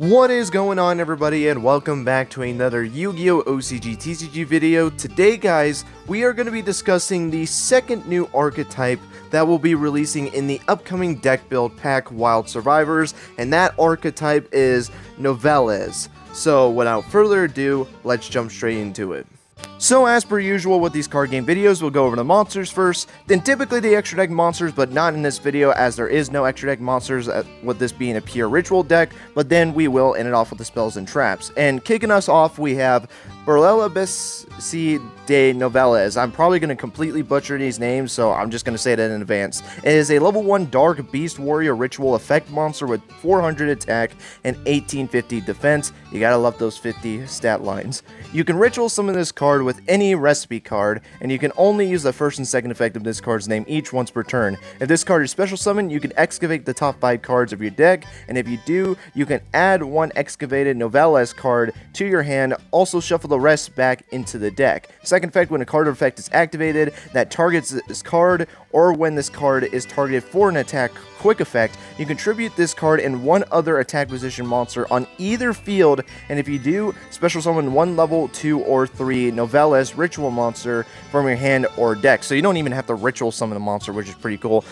What is going on, everybody, and welcome back to another Yu-Gi-Oh! OCG TCG video. Today, guys, we are going to be discussing the second new archetype that will be releasing in the upcoming deck build pack Wild Survivors, and that archetype is Novellez. So, without further ado, let's jump straight into it. So as per usual with these card game videos, we'll go over the monsters first, then typically the extra deck monsters, but not in this video as there is no extra deck monsters with this being a pure ritual deck, but then we will end it off with the spells and traps. And kicking us off, we have Novellez Novellez. I'm probably going to completely butcher these names, so I'm just going to say that in advance. It is a level 1 Dark Beast Warrior Ritual Effect monster with 400 attack and 1850 defense. You gotta love those 50 stat lines. You can ritual summon this card with any recipe card, and you can only use the first and second effect of this card's name each once per turn. If this card is special summoned, you can excavate the top 5 cards of your deck, and if you do, you can add one excavated Novellez card to your hand, also shuffle the rest back into the deck. Second effect, when a card effect is activated that targets this card, or when this card is targeted for an attack quick effect, you contribute this card and one other attack position monster on either field, and if you do, special summon one level 2 or 3 Novellez ritual monster from your hand or deck. So you don't even have to ritual summon a monster, which is pretty cool.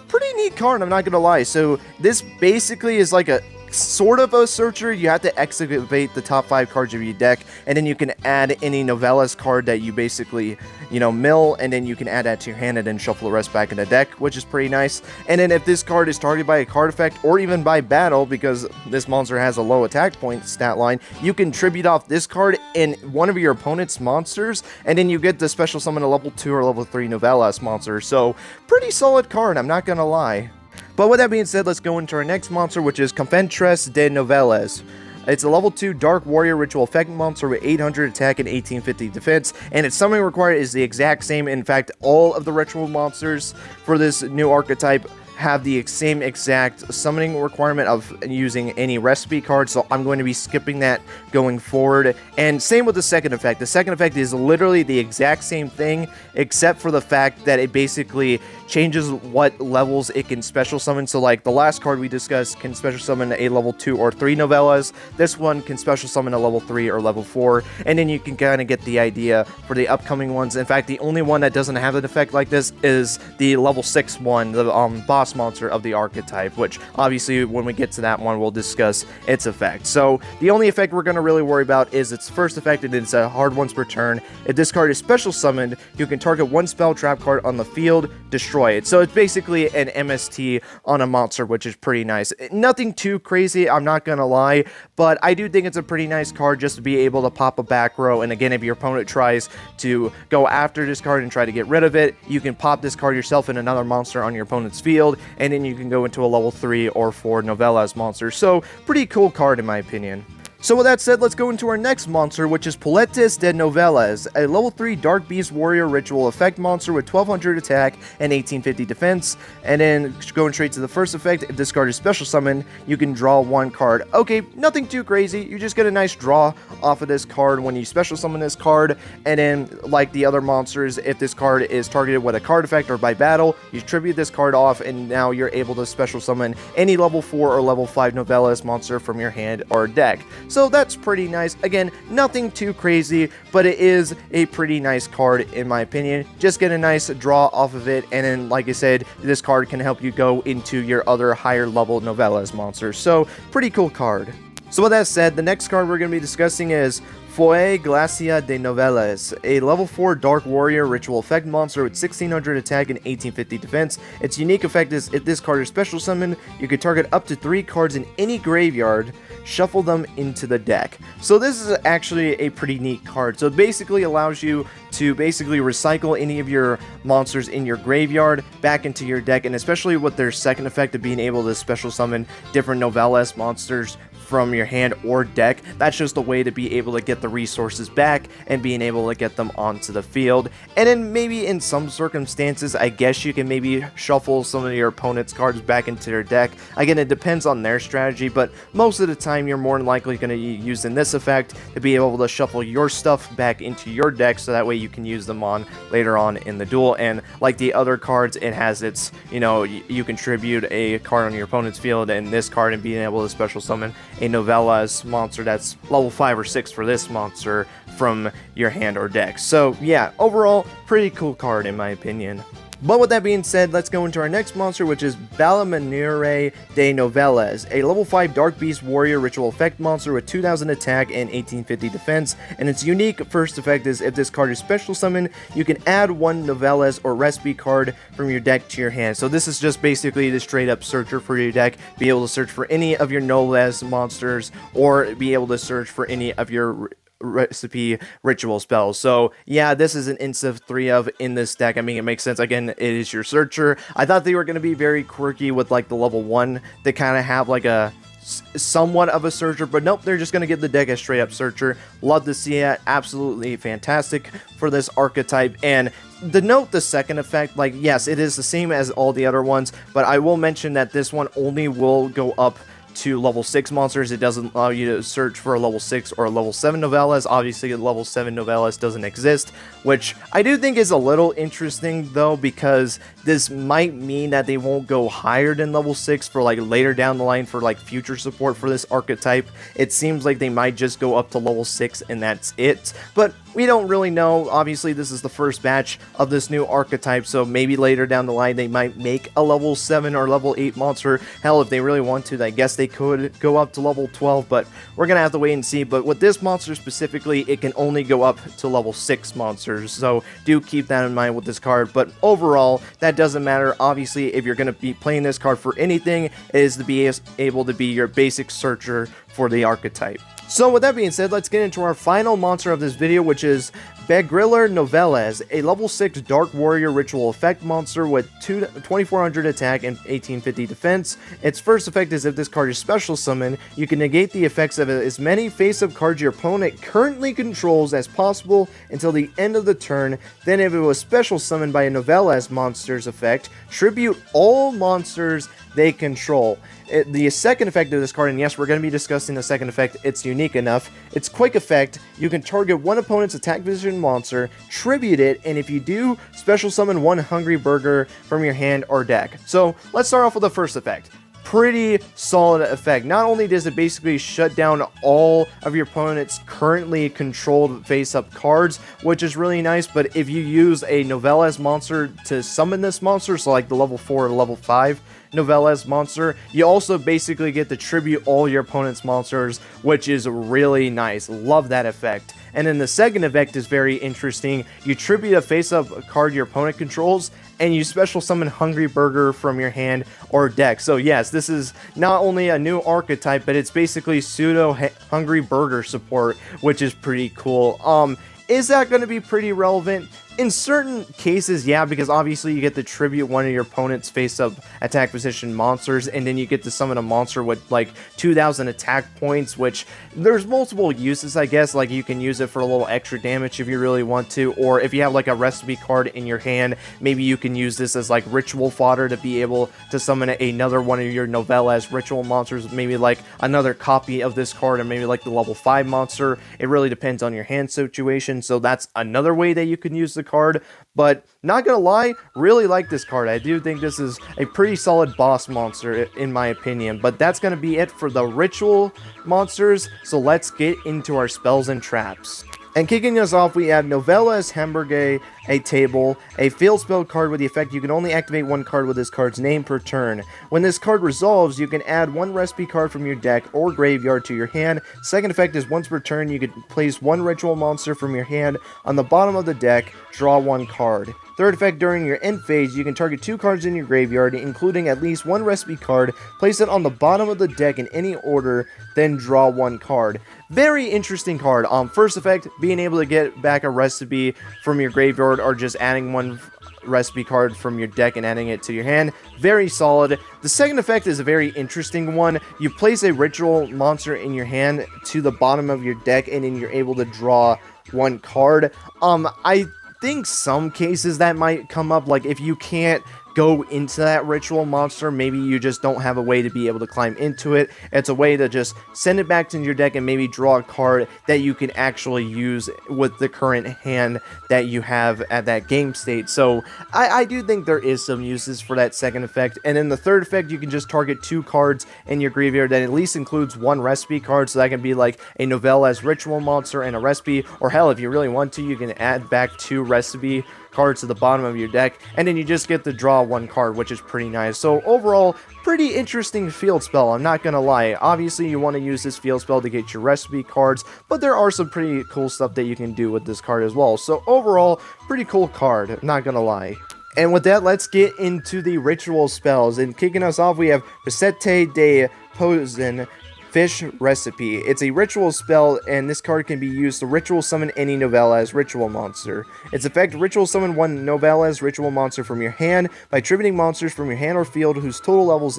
Pretty neat card, I'm not gonna lie. So this basically is like a sort of a searcher. You have to excavate the top 5 cards of your deck, and then you can add any Novellez card that you basically, mill, and then you can add that to your hand and then shuffle the rest back in the deck, which is pretty nice. And then if this card is targeted by a card effect or even by battle, because this monster has a low attack point stat line, you can tribute off this card in one of your opponent's monsters, and then you get the special summon a level 2 or level 3 Novellez monster. So pretty solid card, I'm not gonna lie. But with that being said, let's go into our next monster, which is Novellez Novellez. It's a level 2 Dark Warrior Ritual Effect monster with 800 attack and 1850 defense, and its summoning required is the exact same. In fact, all of the ritual monsters for this new archetype have the same exact summoning requirement of using any recipe card, so I'm going to be skipping that going forward. And same with the second effect. The second effect is literally the exact same thing, except for the fact that it basically changes what levels it can special summon. So like the last card we discussed can special summon a level 2 or 3 Novellez. This one can special summon a level 3 or level 4, and then you can kind of get the idea for the upcoming ones. In fact, the only one that doesn't have an effect like this is the level 6 one, the boss monster of the archetype, which obviously when we get to that one we'll discuss its effect. So the only effect we're going to really worry about is its first effect, and it's a hard once per turn. If this card is special summoned, you can target one spell trap card on the field, destroy it. So it's basically an MST on a monster, which is pretty nice. Nothing too crazy, I'm not gonna lie, but I do think it's a pretty nice card just to be able to pop a back row. And again, if your opponent tries to go after this card and try to get rid of it, you can pop this card yourself in another monster on your opponent's field, and then you can go into a level 3 or 4 Novellez monster. So pretty cool card in my opinion. So with that said, let's go into our next monster, which is Novellez Novellez, a level 3 Dark Beast Warrior Ritual Effect monster with 1200 attack and 1850 defense. And then going straight to the first effect, if this card is special summoned, you can draw one card. Okay, nothing too crazy, you just get a nice draw off of this card when you special summon this card. And then, like the other monsters, if this card is targeted with a card effect or by battle, you tribute this card off, and now you're able to special summon any level 4 or level 5 Novellez monster from your hand or deck. So that's pretty nice. Again, nothing too crazy, but it is a pretty nice card in my opinion. Just get a nice draw off of it, and then like I said, this card can help you go into your other higher level Novellez monsters. So pretty cool card. So with that said, the next card we're going to be discussing is Novellez Novellez, a level 4 Dark Warrior Ritual Effect monster with 1600 attack and 1850 defense. Its unique effect is if this card is special summoned, you can target up to 3 cards in any graveyard, shuffle them into the deck. So this is actually a pretty neat card. So it basically allows you to basically recycle any of your monsters in your graveyard back into your deck, and especially with their second effect of being able to special summon different Novellez monsters from your hand or deck. That's just a way to be able to get the resources back and being able to get them onto the field. And then maybe in some circumstances, I guess you can maybe shuffle some of your opponent's cards back into their deck. Again, it depends on their strategy, but most of the time you're more than likely going to be using this effect to be able to shuffle your stuff back into your deck, so that way you can use them on later on in the duel. And like the other cards, it has its, you contribute a card on your opponent's field, and this card, and being able to special summon a Novellez monster that's level 5 or 6 for this monster from your hand or deck. So yeah, overall, pretty cool card in my opinion. But with that being said, let's go into our next monster, which is Balamanure de Novellez, a level 5 Dark Beast Warrior Ritual Effect monster with 2000 attack and 1850 defense, and its unique first effect is if this card is special summoned, you can add one Novellez or recipe card from your deck to your hand. So this is just basically the straight up searcher for your deck, be able to search for any of your Novellez monsters, or be able to search for any of your recipe ritual spells. So yeah, this is an insta 3 of in this deck. I mean, it makes sense. Again, it is your searcher. I thought they were going to be very quirky with like the level 1 to kind of have like a somewhat of a searcher, but nope, they're just going to give the deck a straight up searcher. Love to see it. Absolutely fantastic for this archetype. And to note the second effect, like yes, it is the same as all the other ones, but I will mention that this one only will go up to level 6 monsters. It doesn't allow you to search for a level 6 or a level 7 Novellez. Obviously, a level 7 Novellez doesn't exist, which I do think is a little interesting, though, because this might mean that they won't go higher than level 6 for, like, later down the line for, like, future support for this archetype. It seems like they might just go up to level 6 and that's it, but we don't really know. Obviously, this is the first batch of this new archetype, so maybe later down the line they might make a level 7 or level 8 monster. Hell, if they really want to, I guess they could go up to level 12, but we're gonna have to wait and see. But with this monster specifically, it can only go up to level 6 monsters, so do keep that in mind with this card. But overall, that doesn't matter. Obviously, if you're gonna be playing this card for anything, it is to be able to be your basic searcher for the archetype. So with that being said, let's get into our final monster of this video, which is Begriller Novellez, a level 6 Dark Warrior Ritual Effect monster with 2400 attack and 1850 defense. Its first effect is if this card is special summoned, you can negate the effects of as many face-up cards your opponent currently controls as possible until the end of the turn. Then if it was special summoned by a Novellez monster's effect, tribute all monsters they control. The second effect of this card, and yes, we're going to be discussing the second effect, it's unique enough. It's quick effect. You can target one opponent's attack position monster, tribute it, and if you do, special summon one Hungry Burger from your hand or deck. So let's start off with the first effect. Pretty solid effect. Not only does it basically shut down all of your opponent's currently controlled face-up cards, which is really nice, but if you use a Novellez monster to summon this monster, so like the level 4 or level 5 Novellez monster, you also basically get to tribute all your opponent's monsters, which is really nice. Love that effect. And then the second effect is very interesting. You tribute a face-up card your opponent controls, and you special summon Hungry Burger from your hand or deck. So yes, this is not only a new archetype, but it's basically pseudo Hungry Burger support, which is pretty cool. Is that going to be pretty relevant? In certain cases, yeah, because obviously you get to tribute one of your opponent's face-up attack position monsters, and then you get to summon a monster with like 2000 attack points, which there's multiple uses, I guess. Like you can use it for a little extra damage if you really want to, or if you have like a recipe card in your hand, maybe you can use this as like ritual fodder to be able to summon another one of your Novellez ritual monsters, maybe like another copy of this card, or maybe like the level 5 monster. It really depends on your hand situation, so that's another way that you can use the card. But not gonna lie, really like this card. I do think this is a pretty solid boss monster in my opinion. But that's gonna be it for the ritual monsters, so let's get into our spells and traps. And kicking us off, we have Novellez Hamburger, a table, a field spell card with the effect you can only activate one card with this card's name per turn. When this card resolves, you can add one recipe card from your deck or graveyard to your hand. Second effect is once per turn, you can place one ritual monster from your hand on the bottom of the deck, draw one card. Third effect, during your end phase, you can target 2 cards in your graveyard, including at least one recipe card, place it on the bottom of the deck in any order, then draw one card. Very interesting card. First effect, being able to get back a recipe from your graveyard, or just adding one recipe card from your deck and adding it to your hand. Very solid. The second effect is a very interesting one. You place a ritual monster in your hand to the bottom of your deck, and then you're able to draw one card. I think some cases that might come up, like if you can't go into that ritual monster. Maybe you just don't have a way to be able to climb into it. It's a way to just send it back to your deck and maybe draw a card that you can actually use with the current hand that you have at that game state. So I do think there is some uses for that second effect. And then the third effect, you can just target 2 cards in your graveyard that at least includes 1 recipe card. So that can be like a Novellez ritual monster and a recipe, or hell, if you really want to, you can add back 2 recipe cards to the bottom of your deck, and then you just get to draw 1 card, which is pretty nice. So overall, pretty interesting field spell, I'm not gonna lie. Obviously, you want to use this field spell to get your recipe cards, but there are some pretty cool stuff that you can do with this card as well. So overall, pretty cool card, I'm not gonna lie. And with that, let's get into the ritual spells. And kicking us off, we have Recette de Poison Fish Recipe. It's a ritual spell, and this card can be used to ritual summon any Novellez ritual monster. Its effect, ritual summon 1 Novellez ritual monster from your hand by attributing monsters from your hand or field whose total levels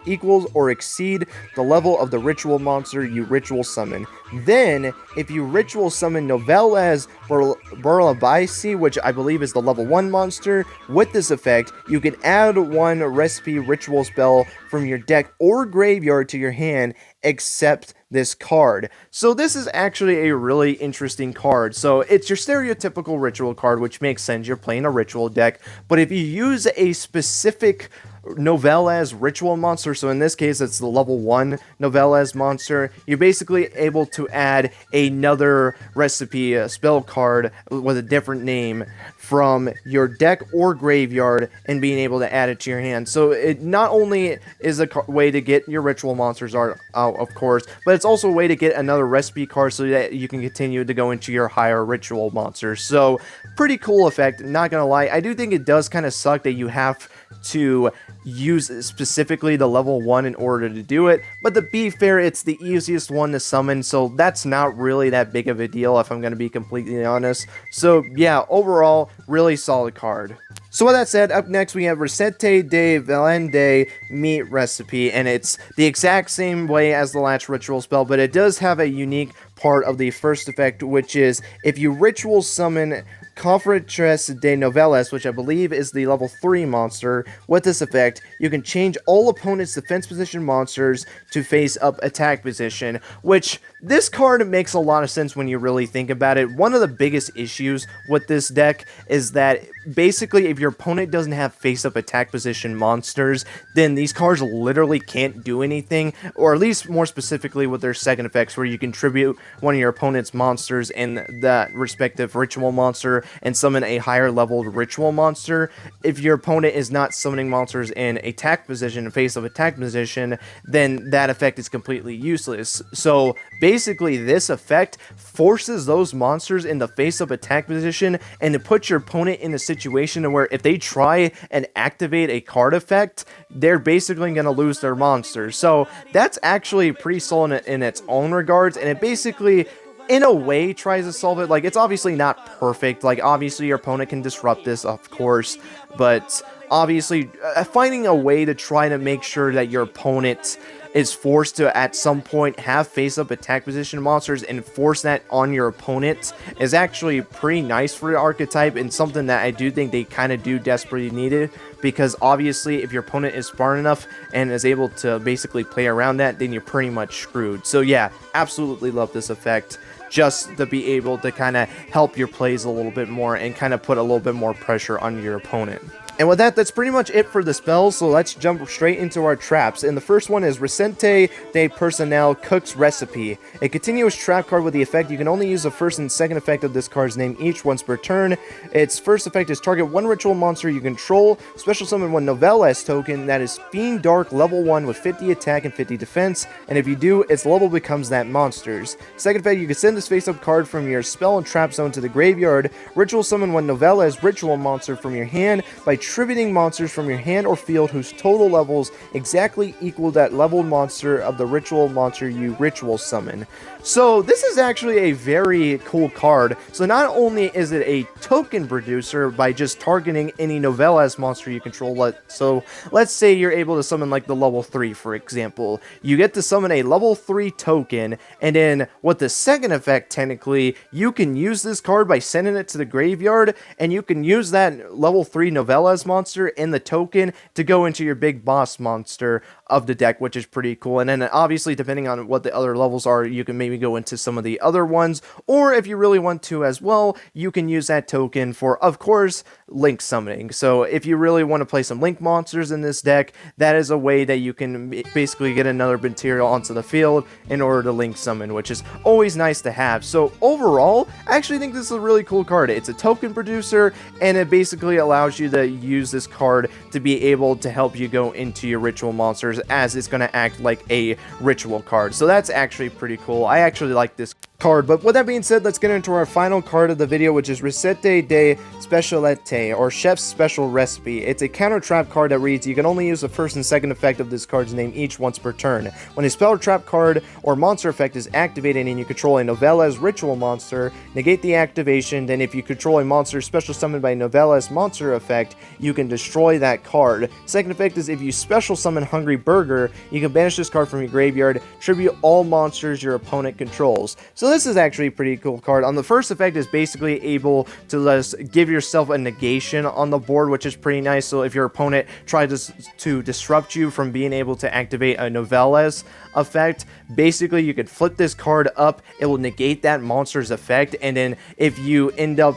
equals or exceed the level of the ritual monster you ritual summon. Then, if you ritual summon Novellez Burlabaisi, which I believe is the level 1 monster, with this effect, you can add 1 recipe ritual spell from your deck or graveyard to your hand, except this card. So this is actually a really interesting card. So it's your stereotypical ritual card, which makes sense. You're playing a ritual deck, but if you use a specific Novellez ritual monster, so in this case it's the level 1 Novellez monster, you're basically able to add another recipe spell card with a different name from your deck or graveyard and being able to add it to your hand. So it not only is a way to get your ritual monsters out, of course, but it's also a way to get another recipe card so that you can continue to go into your higher ritual monsters. So pretty cool effect, not gonna lie. I do think it does kind of suck that you have to use specifically the level 1 in order to do it, but to be fair, it's the easiest one to summon, so that's not really that big of a deal if I'm going to be completely honest. So yeah, overall, really solid card. So with that said, up next we have Recette de Viande Meat Recipe, and it's the exact same way as the last ritual spell, but it does have a unique part of the first effect, which is if you ritual summon Confratres de Novellez, which I believe is the level 3 monster. With this effect, you can change all opponents' defense position monsters to face-up attack position, which this card makes a lot of sense when you really think about it. One of the biggest issues with this deck is that basically if your opponent doesn't have face-up attack position monsters, then these cards literally can't do anything, or at least more specifically with their second effects, where you contribute one of your opponent's monsters in that respective ritual monster and summon a higher leveled ritual monster. If your opponent is not summoning monsters in attack position, face-up attack position, then that effect is completely useless. So basically this effect forces those monsters in the face-up attack position and to put your opponent in a situation where if they try and activate a card effect, they're basically going to lose their monsters. So that's actually pretty solid in its own regards, and it basically in a way tries to solve it. Like, it's obviously not perfect. Like, obviously your opponent can disrupt this, of course, but obviously finding a way to try to make sure that your opponent is forced to at some point have face-up attack position monsters and force that on your opponent is actually pretty nice for the archetype, and something that I do think they kind of do desperately need it, because obviously if your opponent is smart enough and is able to basically play around that, then you're pretty much screwed. So yeah, absolutely love this effect, just to be able to kind of help your plays a little bit more and kind of put a little bit more pressure on your opponent. And with that, that's pretty much it for the spells, so let's jump straight into our traps. And the first one is Recette de Personnel Cook's Recipe. A continuous trap card with the effect, you can only use the first and second effect of this card's name each once per turn. Its first effect is target one ritual monster you control, special summon one Novellez token that is Fiend Dark level 1 with 50 attack and 50 defense, and if you do, its level becomes that monster's. Second effect, you can send this face-up card from your spell and trap zone to the graveyard, ritual summon one Novellez ritual monster from your hand by attributing monsters from your hand or field whose total levels exactly equal that leveled monster of the ritual monster you ritual summon. So this is actually a very cool card. So not only is it a token producer by just targeting any Novellez monster you control, so let's say you're able to summon like the level 3, for example. You get to summon a level 3 token, and then with the second effect, technically, you can use this card by sending it to the graveyard, and you can use that level 3 Novellez Novellez monster and the token to go into your big boss monster of the deck, which is pretty cool. And then obviously, depending on what the other levels are, you can maybe go into some of the other ones, or if you really want to as well, you can use that token for, of course, link summoning. So if you really want to play some link monsters in this deck, that is a way that you can basically get another material onto the field in order to link summon, which is always nice to have. So overall, I actually think this is a really cool card. It's a token producer, and it basically allows you to use this card to be able to help you go into your ritual monsters, as it's going to act like a ritual card. So that's actually pretty cool. I actually like this card. But with that being said, let's get into our final card of the video, which is Recette de Specialite, or Chef's Special Recipe. It's a counter trap card that reads, you can only use the first and second effect of this card's name each once per turn. When a spell trap card or monster effect is activated and you control a Novellez ritual monster, negate the activation. Then if you control a monster special summoned by a Novellez monster effect, you can destroy that card. Second effect is, if you special summon Hungry Burger, you can banish this card from your graveyard, tribute all monsters your opponent controls. So this is actually a pretty cool card. On the first effect is basically able to just give yourself a negation on the board, which is pretty nice. So if your opponent tries to disrupt you from being able to activate a Novellez effect, basically you could flip this card up, it will negate that monster's effect, and then if you end up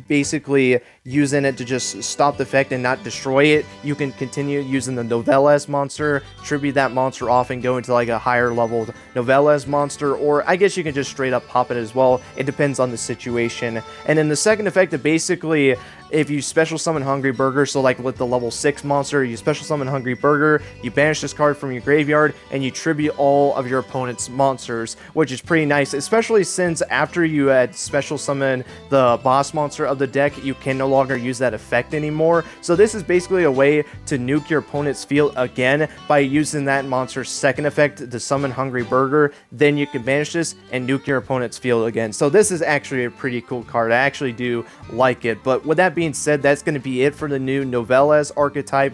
basically using it to just stop the effect and not destroy it, you can continue using the Novellez monster, tribute that monster off, and go into like a higher level Novellez monster, or I guess you can just straight up pop it as well. It depends on the situation. And then the second effect, it basically, if you special summon Hungry Burger, so like with the level 6 monster, you special summon Hungry Burger, you banish this card from your graveyard, and you tribute all of your opponent's monsters, which is pretty nice, especially since after you had special summon the boss monster of the deck, you can no longer use that effect anymore. So this is basically a way to nuke your opponent's field again by using that monster's second effect to summon Hungry Burger. Then you can banish this and nuke your opponent's field again. So this is actually a pretty cool card. I actually do like it. But with that being said, that's going to be it for the new Novellez Archetype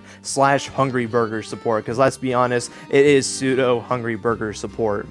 / Hungry Burger support, because let's be honest, it is pseudo Hungry Burger support.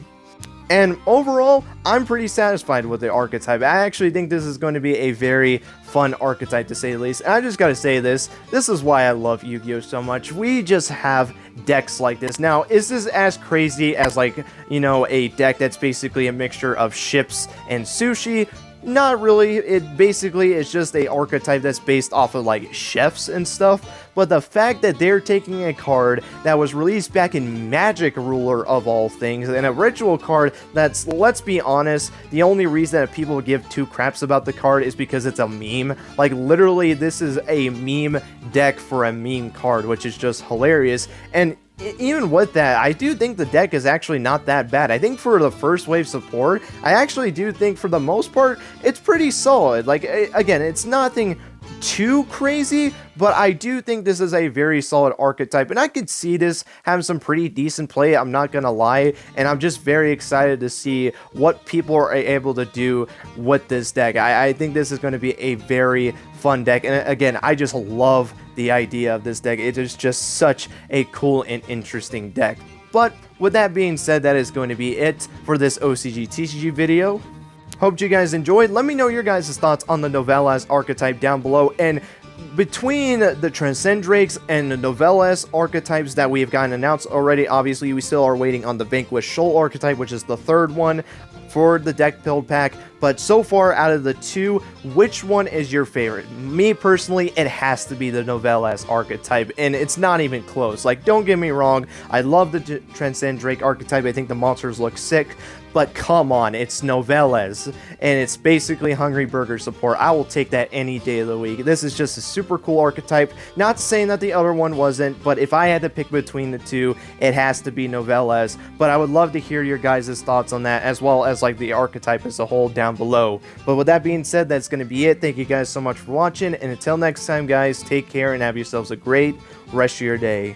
And overall, I'm pretty satisfied with the archetype. I actually think this is going to be a very fun archetype, to say the least. And I just gotta say this is why I love Yu-Gi-Oh so much. We just have decks like this. Now, is this as crazy as, like, you know, a deck that's basically a mixture of ships and sushi? Not really. It basically is just a archetype that's based off of like chefs and stuff. But the fact that they're taking a card that was released back in Magic Ruler of all things, and a ritual card that's, let's be honest, the only reason that people give two craps about the card is because it's a meme. Like, literally, this is a meme deck for a meme card, which is just hilarious. And even with that, I do think the deck is actually not that bad. I think for the first wave support, I actually do think for the most part, it's pretty solid. Like, again, it's nothing too crazy, but I do think this is a very solid archetype, and I could see this having some pretty decent play, I'm not gonna lie, and I'm just very excited to see what people are able to do with this deck. I think this is going to be a very fun deck, and again, I just love the idea of this deck. It is just such a cool and interesting deck. But with that being said, that is going to be it for this OCG TCG video. Hope you guys enjoyed. Let me know your guys' thoughts on the Novellez archetype down below. And between the Transcend Drakes and the Novellez archetypes that we have gotten announced already, obviously we still are waiting on the Vanquish Shoal archetype, which is the third one for the deck build pack. But so far, out of the two, which one is your favorite? Me personally, it has to be the Novellez archetype, and it's not even close. Like, don't get me wrong, I love the Transcend Drake archetype. I think the monsters look sick, but come on, it's Novellez, and it's basically Hungry Burger support. I will take that any day of the week. This is just a super cool archetype. Not saying that the other one wasn't, but if I had to pick between the two, it has to be Novellez. But I would love to hear your guys' thoughts on that, as well as like the archetype as a whole down below. But with that being said, that's going to be it. Thank you guys so much for watching, and until next time, guys, take care and have yourselves a great rest of your day.